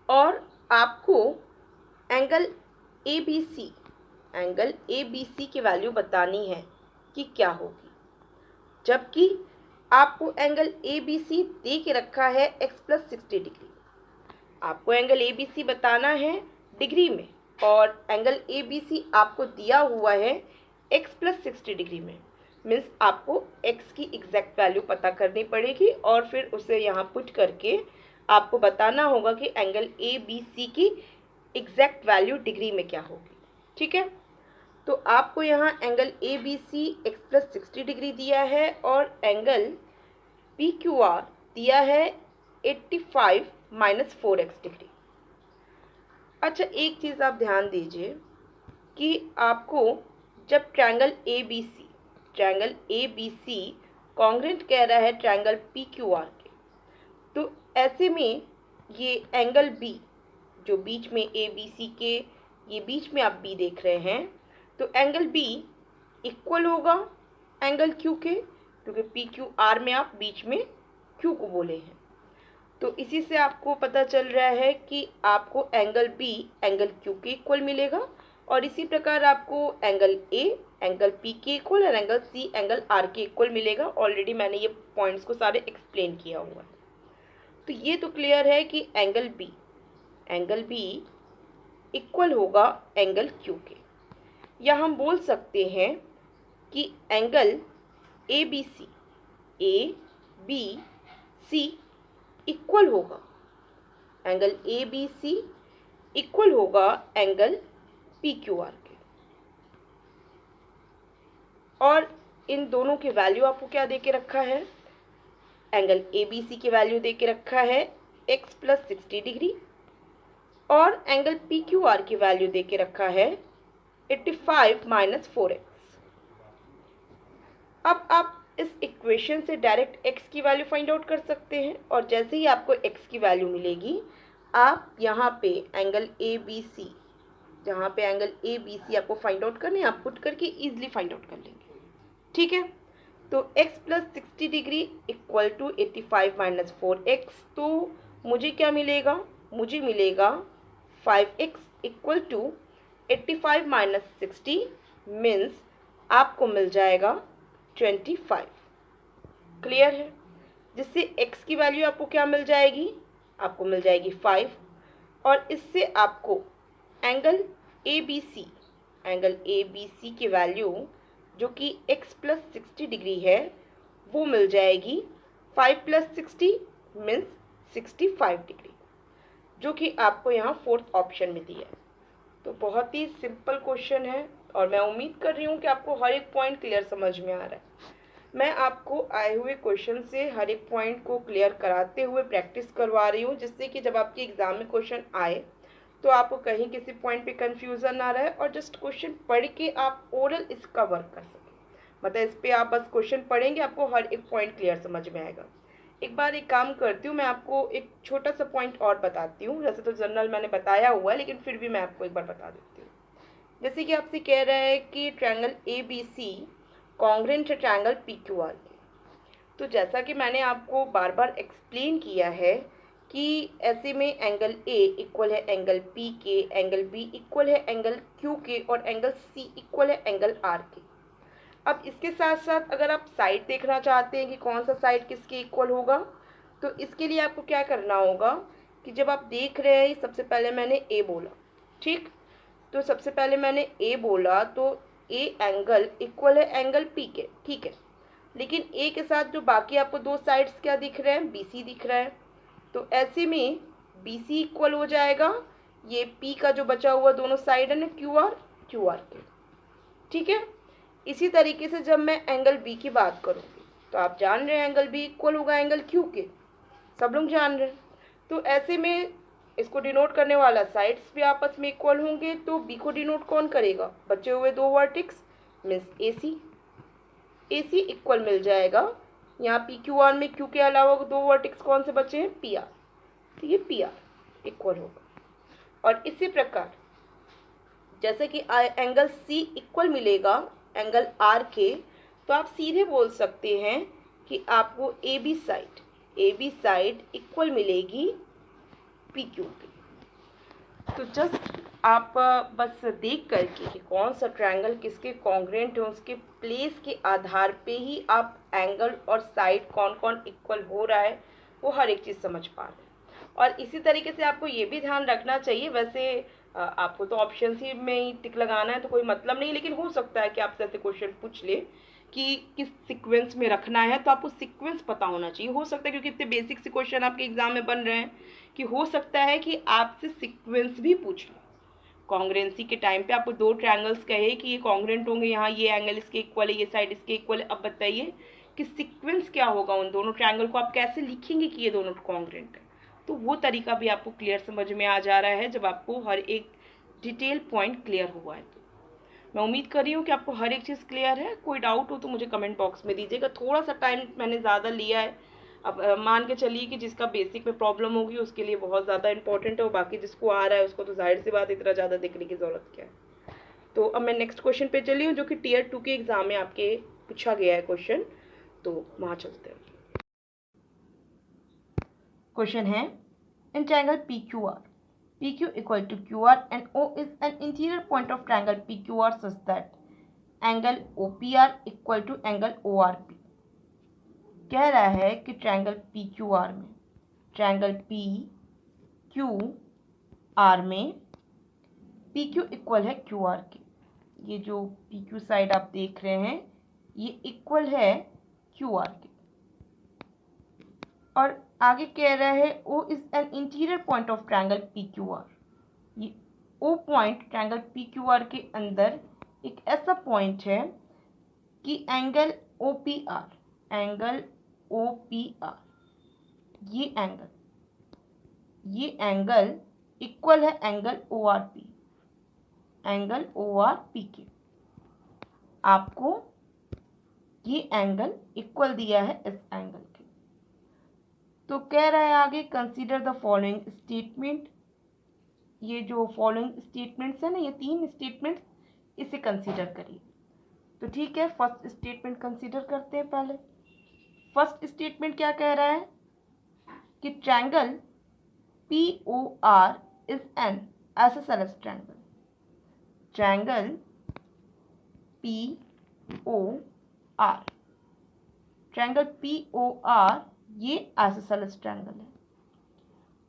और आपको एंगल ABC की वैल्यू बतानी है कि क्या होगी, जबकि आपको एंगल ABC दे के रखा है x प्लस 60 डिग्री। आपको एंगल ABC बताना है डिग्री में और एंगल ABC आपको दिया हुआ है x प्लस 60 डिग्री में। मीन्स आपको x की एग्जैक्ट वैल्यू पता करनी पड़ेगी और फिर उसे यहाँ पुट करके आपको बताना होगा कि एंगल ABC की एग्जैक्ट वैल्यू डिग्री में क्या होगी। ठीक है, तो आपको यहाँ angle ABC x plus 60 degree दिया है और एंगल PQR दिया है 85 माइनस 4x डिग्री। अच्छा, एक चीज़ आप ध्यान दीजिए कि आपको जब ट्रायंगल ABC कॉन्ग्रेंट कह रहा है ट्रायंगल PQR के, तो ऐसे में ये एंगल B जो बीच में ABC के ये बीच में आप B देख रहे हैं, तो एंगल B इक्वल होगा एंगल Q के, क्योंकि PQR में आप बीच में Q को बोले हैं। तो इसी से आपको पता चल रहा है कि आपको एंगल B एंगल Q के इक्वल मिलेगा और इसी प्रकार आपको एंगल A एंगल P के इक्वल और एंगल C एंगल R के इक्वल मिलेगा। ऑलरेडी मैंने ये पॉइंट्स को सारे एक्सप्लेन किया हुआ है। तो ये तो क्लियर है कि एंगल B इक्वल होगा एंगल Q के, या हम बोल सकते हैं कि एंगल ABC इक्वल होगा एंगल PQR के, और इन दोनों की वैल्यू आपको क्या दे के रखा है, एंगल ABC की वैल्यू दे के रखा है x प्लस 60 डिग्री और एंगल PQR की वैल्यू दे के रखा है 85 माइनस 4x। अब आप इस इक्वेशन से डायरेक्ट x की वैल्यू फाइंड आउट कर सकते हैं और जैसे ही आपको x की वैल्यू मिलेगी आप यहाँ पे एंगल ABC, जहाँ पे एंगल ABC आपको फाइंड आउट करने आप पुट करके इजीली फाइंड आउट कर लेंगे। ठीक है, तो x plus 60 degree equal to 85 minus 4x, तो मुझे क्या मिलेगा, मुझे मिलेगा 5x equal to 85 minus 60 means आपको मिल जाएगा 25। क्लियर है, जिससे x की वैल्यू आपको क्या मिल जाएगी, आपको मिल जाएगी 5 और इससे आपको एंगल ABC की वैल्यू जो कि x प्लस 60 डिग्री है वो मिल जाएगी 5 प्लस 60 मीन्स 65 डिग्री, जो कि आपको यहाँ फोर्थ ऑप्शन में दिया है। तो बहुत ही सिंपल क्वेश्चन है, और मैं उम्मीद कर रही हूँ कि आपको हर एक पॉइंट क्लियर समझ में आ रहा है। मैं आपको आए हुए क्वेश्चन से हर एक पॉइंट को क्लियर कराते हुए प्रैक्टिस करवा रही हूँ, जिससे कि जब आपके एग्जाम में क्वेश्चन आए तो आपको कहीं किसी पॉइंट पे कंफ्यूजन ना रहे और जस्ट क्वेश्चन पढ़ के आप ओरल इसका वर्क कर सकें। मतलब इस पे आप बस क्वेश्चन पढ़ेंगे, आपको हर एक पॉइंट क्लियर समझ में आएगा। एक बार एक काम करती हूँ, मैं आपको एक छोटा सा पॉइंट और बताती हूँ। वैसे तो जनरल मैंने बताया हुआ है, लेकिन फिर भी मैं आपको एक बार बता देती हूँ। जैसे कि आपसे कह रहा है कि triangle A B C congruent है ट्रायंगल पी क्यू आर के। तो जैसा कि मैंने आपको बार बार एक्सप्लेन किया है कि ऐसे में एंगल ए इक्वल है एंगल पी के, एंगल बी इक्वल है एंगल क्यू के और एंगल सी इक्वल है एंगल आर के। अब इसके साथ साथ अगर आप साइड देखना चाहते हैं कि कौन सा साइड किसके इक्वल होगा, तो इसके लिए आपको क्या करना होगा कि जब आप देख रहे हैं, सबसे पहले मैंने ए बोला, ठीक, तो सबसे पहले मैंने ए बोला तो ए एंगल इक्वल है एंगल पी के, ठीक है। लेकिन ए के साथ जो बाकी आपको दो साइड्स क्या दिख रहे हैं, बी सी दिख रहा है। तो ऐसे में बी सी इक्वल हो जाएगा ये पी का जो बचा हुआ दोनों साइड है ना क्यू आर के, ठीक है। इसी तरीके से जब मैं एंगल बी की बात करूँगी तो आप जान रहे हैं एंगल बी इक्वल होगा एंगल क्यू के, सब लोग जान रहे हैं। तो ऐसे में इसको डिनोट करने वाला साइड्स भी आपस में इक्वल होंगे, तो बी को डिनोट कौन करेगा, बचे हुए दो वर्टिक्स मीन्स ए सी इक्वल मिल जाएगा। यहाँ पी क्यू आर में क्यू के अलावा दो वर्टिक्स कौन से बचे हैं, पी आर, तो ये पी आर इक्वल होगा। और इसी प्रकार जैसे कि एंगल सी इक्वल मिलेगा एंगल आर के, तो आप सीधे बोल सकते हैं कि आपको ए बी साइड इक्वल मिलेगी पी क्यू की। तो जस्ट आप बस देख करके कि कौन सा ट्रायंगल किसके कॉन्ग्रेंट है, उसके प्लेस के आधार पे ही आप एंगल और साइड कौन कौन इक्वल हो रहा है वो हर एक चीज़ समझ पा रहे हैं। और इसी तरीके से आपको ये भी ध्यान रखना चाहिए, वैसे आपको तो ऑप्शन ही में ही टिक लगाना है तो कोई मतलब नहीं, लेकिन हो सकता है कि आपसे ऐसे क्वेश्चन पूछ ले कि किस सीक्वेंस में रखना है, तो आपको सीक्वेंस पता होना चाहिए। हो सकता है क्योंकि इतने बेसिक से क्वेश्चन आपके एग्जाम में बन रहे हैं कि हो सकता है कि आपसे सीक्वेंस भी पूछ लो। कॉन्ग्रेंसी के टाइम पे आपको दो ट्रायंगल्स कहे कि ये कॉन्ग्रेंट होंगे, यहाँ ये एंगल इसके इक्वल है, ये साइड इसके इक्वल है। अब बताइए कि सीक्वेंस क्या होगा, उन दोनों ट्रायंगल को आप कैसे लिखेंगे कि ये दोनों कॉन्ग्रेंट है। तो वो तरीका भी आपको क्लियर समझ में आ जा रहा है जब आपको हर एक डिटेल पॉइंट क्लियर हुआ है। तो मैं उम्मीद कर रही हूँ कि आपको हर एक चीज़ क्लियर है। कोई डाउट हो तो मुझे कमेंट बॉक्स में दीजिएगा, थोड़ा सा टाइम मैंने ज़्यादा लिया है। अब मान के चलिए कि जिसका बेसिक में प्रॉब्लम होगी उसके लिए बहुत ज़्यादा इंपॉर्टेंट है, और बाकी जिसको आ रहा है उसको तो जाहिर सी बात इतना ज़्यादा देखने की ज़रूरत क्या है। तो अब मैं नेक्स्ट क्वेश्चन पे चली हूँ जो कि टीयर 2 के एग्जाम में आपके पूछा गया है क्वेश्चन, तो वहाँ चलते हैं। क्वेश्चन है in triangle P Q are PQ equal to QR and O is an interior point of triangle PQR such that angle OPR equal to angle ORP। कह रहा है कि ट्रायंगल PQR में, ट्रायंगल PQR में PQ equal है QR के। ये जो PQ साइड आप देख रहे हैं ये इक्वल है QR के। और आगे कह रहा है O is an interior point of triangle PQR। ये O पॉइंट ट्रायंगल PQR के अंदर एक ऐसा पॉइंट है कि एंगल OPR ये एंगल इक्वल है एंगल ORP के। आपको ये एंगल इक्वल दिया है इस एंगल के। तो कह रहा है आगे कंसीडर द फॉलोइंग स्टेटमेंट। ये जो फॉलोइंग स्टेटमेंट्स है ना, ये 3 स्टेटमेंट्स, इसे कंसीडर करिए। तो ठीक है, फर्स्ट स्टेटमेंट कंसीडर करते हैं पहले। फर्स्ट स्टेटमेंट क्या कह रहा है कि triangle POR is an isosceles triangle. Triangle POR ये आइसोसेलेस ट्रायंगल है।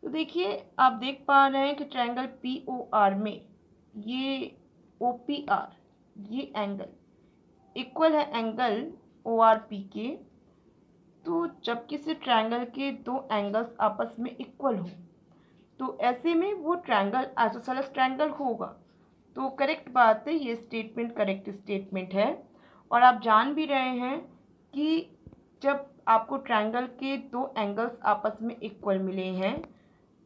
तो देखिए आप देख पा रहे हैं कि ट्रायंगल POR में ये OPR ये एंगल इक्वल है एंगल ORP के। तो जब किसी ट्रायंगल के दो एंगल्स आपस में इक्वल हो तो ऐसे में वो ट्रायंगल आइसोसेलेस ट्रायंगल होगा। तो करेक्ट बात है, ये स्टेटमेंट करेक्ट स्टेटमेंट है। और आप जान भी रहे हैं कि जब आपको ट्रायंगल के दो एंगल्स आपस में इक्वल मिले हैं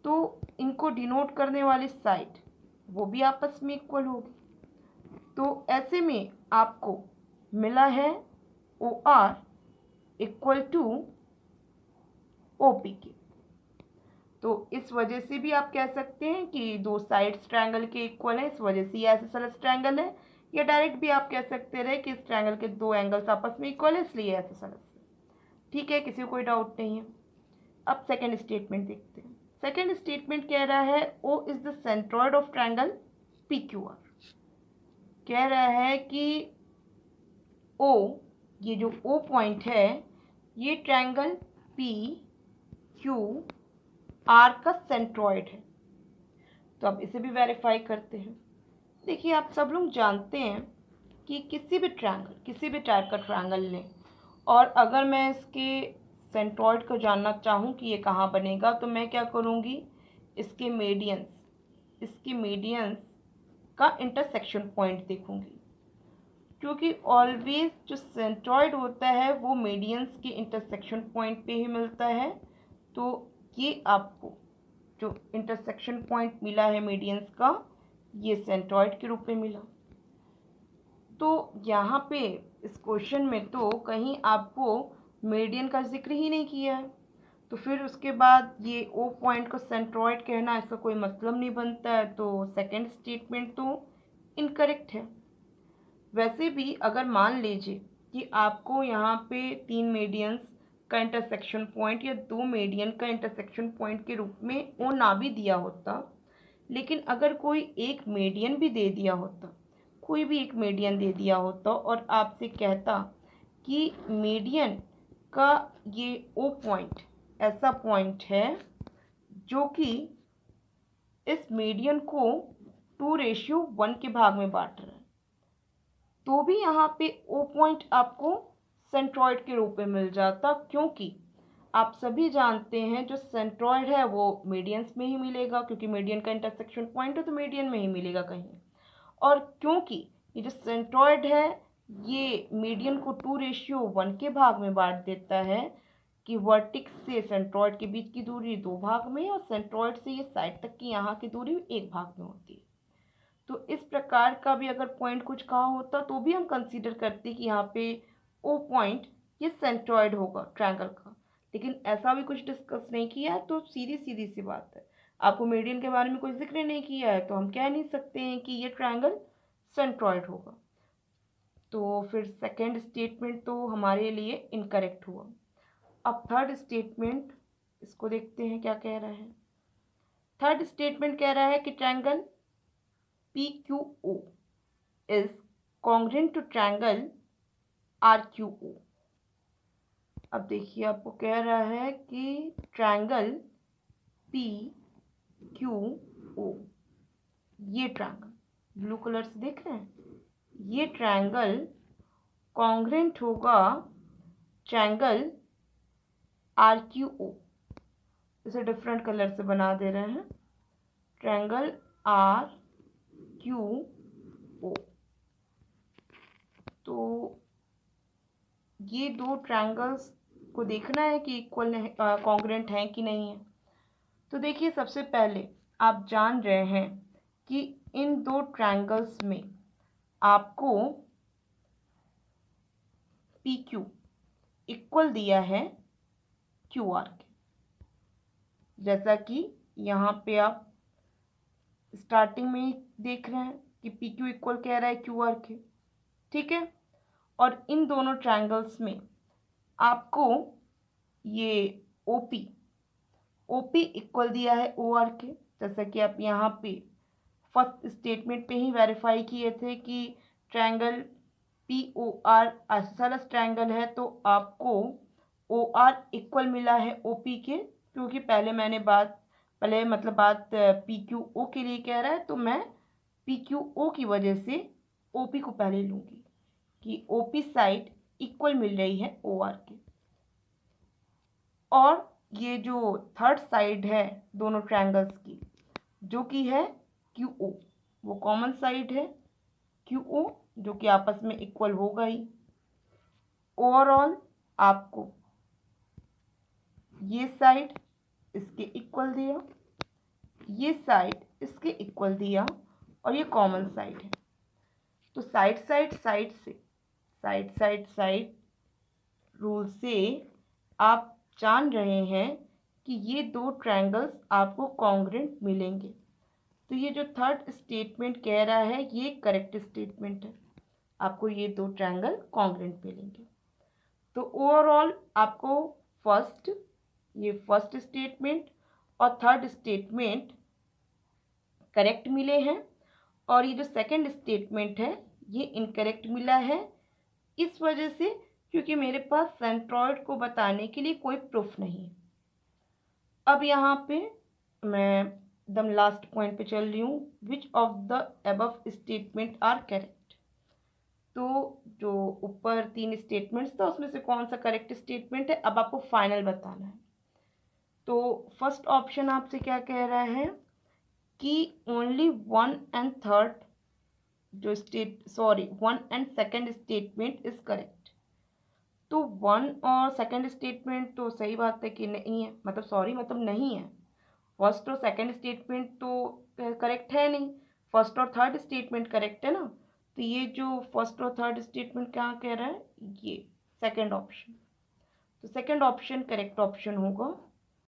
तो इनको डिनोट करने वाली साइड वो भी आपस में इक्वल होगी। तो ऐसे में आपको मिला है O R equal to O P के। तो इस वजह से भी आप कह सकते हैं कि दो साइड्स ट्रायंगल के इक्वल हैं, इस वजह से ये आइसोसेलेस ट्रायंगल है। या डायरेक्ट भी आप कह सकते रहे कि इस ट्रायंगल के दो एंगल्स आपस में इक्वल है इसलिए आइसोसेलेस है। ठीक है, किसी को कोई डाउट नहीं है। अब सेकेंड स्टेटमेंट देखते हैं। सेकेंड स्टेटमेंट कह रहा है O is the centroid of triangle P Q R. कह रहा है कि ओ, ये जो ओ पॉइंट है ये ट्रायंगल पी क्यू आर का सेंट्रॉइड है। तो अब इसे भी वेरीफाई करते हैं। देखिए, आप सब लोग जानते हैं कि किसी भी ट्रायंगल, किसी भी टाइप का ट्रायंगल लें और अगर मैं इसके सेंट्रॉइड को जानना चाहूँ कि ये कहाँ बनेगा तो मैं क्या करूँगी, इसके मीडियंस का इंटरसेक्शन पॉइंट देखूँगी। क्योंकि ऑलवेज जो सेंट्रॉइड होता है वो मीडियंस के इंटरसेक्शन पॉइंट पे ही मिलता है। तो ये आपको जो इंटरसेक्शन पॉइंट मिला है मीडियंस का, ये सेंट्रॉइड के रूप में मिला। तो यहाँ पे इस क्वेश्चन में तो कहीं आपको मीडियन का जिक्र ही नहीं किया है, तो फिर उसके बाद ये ओ पॉइंट को सेंट्रॉइड कहना इसका कोई मतलब नहीं बनता है। तो सेकंड स्टेटमेंट तो इनकरेक्ट है। वैसे भी अगर मान लीजिए कि आपको यहाँ पे तीन मीडियंस का इंटरसेक्शन पॉइंट या दो मीडियन का इंटरसेक्शन पॉइंट के रूप में ओ ना भी दिया होता, लेकिन अगर कोई एक मीडियन भी दे दिया होता, कोई भी एक मीडियन दे दिया होता और आपसे कहता कि मीडियन का ये ओ पॉइंट ऐसा पॉइंट है जो कि इस मीडियन को 2:1 के भाग में बांट रहा है, तो भी यहाँ पे ओ पॉइंट आपको सेंट्रॉइड के रूप में मिल जाता। क्योंकि आप सभी जानते हैं जो सेंट्रॉइड है वो मीडियंस में ही मिलेगा, क्योंकि मीडियन का इंटरसेक्शन पॉइंट है तो मीडियन में ही मिलेगा कहीं। और क्योंकि ये जो सेंट्रॉइड है ये मीडियन को 2:1 के भाग में बांट देता है कि वर्टिक्स से सेंट्रॉइड के बीच की दूरी 2 भाग में और सेंट्रॉइड से ये साइड तक की यहाँ की दूरी 1 भाग में होती है। तो इस प्रकार का भी अगर पॉइंट कुछ कहा होता तो भी हम कंसीडर करते कि यहाँ पे ओ पॉइंट ये सेंट्रॉइड होगा ट्रायंगल का, लेकिन ऐसा भी कुछ डिस्कस नहीं किया है। तो सीधी सीधी सी बात है, आपको मीडियन के बारे में कोई जिक्र नहीं किया है तो हम कह नहीं सकते हैं कि ये ट्रायंगल सेंट्रॉइड होगा। तो फिर सेकेंड स्टेटमेंट तो हमारे लिए इनकरेक्ट हुआ। अब थर्ड स्टेटमेंट, इसको देखते हैं क्या कह रहा है। थर्ड स्टेटमेंट कह रहा है कि triangle PQO is congruent to triangle RQO। अब देखिए, आपको कह रहा है कि ट्रायंगल PQO, ये ट्रायंगल ब्लू कलर से देख रहे हैं, ये ट्रायंगल कॉन्ग्रेंट होगा ट्रायंगल RQO। इसे डिफरेंट कलर से बना दे रहे हैं, ट्रायंगल RQO। तो ये दो ट्रायंगल्स को देखना है कि इक्वल कॉन्ग्रेंट हैं कि नहीं है। तो देखिए, सबसे पहले आप जान रहे हैं कि इन दो ट्रायंगल्स में आपको PQ इक्वल दिया है QR के, जैसा कि यहाँ पे आप स्टार्टिंग में ही देख रहे हैं कि PQ इक्वल कह रहा है QR के। ठीक है, और इन दोनों ट्रायंगल्स में आपको ये OP इक्वल दिया है OR के, जैसा कि आप यहाँ पे फर्स्ट स्टेटमेंट पे ही वेरीफाई किए थे कि ट्रायंगल POR आइसोसेलेस ट्रायंगल है तो आपको OR इक्वल मिला है OP के। क्योंकि बात PQO के लिए कह रहा है तो मैं PQO की वजह से OP को पहले लूँगी कि OP साइड इक्वल मिल रही है OR के। और ये जो थर्ड साइड है दोनों ट्रायंगल्स की जो कि है QO, वो कॉमन साइड है QO, जो कि आपस में इक्वल होगा ही। ओवरऑल आपको ये साइड इसके इक्वल दिया, ये साइड इसके इक्वल दिया, और ये कॉमन साइड है। तो साइड साइड रूल से आप जान रहे हैं कि ये दो ट्रायंगल्स आपको कॉन्ग्रुएंट मिलेंगे। तो ये जो थर्ड स्टेटमेंट कह रहा है ये करेक्ट स्टेटमेंट है, आपको ये दो ट्रायंगल कॉन्ग्रुएंट मिलेंगे। तो ओवरऑल आपको फर्स्ट स्टेटमेंट और थर्ड स्टेटमेंट करेक्ट मिले हैं, और ये जो सेकंड स्टेटमेंट है ये इनकरेक्ट मिला है, इस वजह से क्योंकि मेरे पास सेंट्रॉइड को बताने के लिए कोई प्रूफ नहीं है। अब यहाँ पे मैं एकदम लास्ट पॉइंट पे चल रही हूँ, which of the above statement are correct. तो जो ऊपर 3 स्टेटमेंट्स था उसमें से कौन सा करेक्ट स्टेटमेंट है, अब आपको फाइनल बताना है। तो फर्स्ट ऑप्शन आपसे क्या कह रहा है कि only one and second statement is correct. तो वन और सेकंड स्टेटमेंट तो सही बात है कि नहीं है, मतलब नहीं है। फर्स्ट और सेकंड स्टेटमेंट तो करेक्ट है नहीं, फर्स्ट और थर्ड स्टेटमेंट करेक्ट है ना। तो ये जो फर्स्ट और थर्ड स्टेटमेंट क्या कह रहा है, ये सेकंड ऑप्शन। तो सेकंड ऑप्शन करेक्ट ऑप्शन होगा।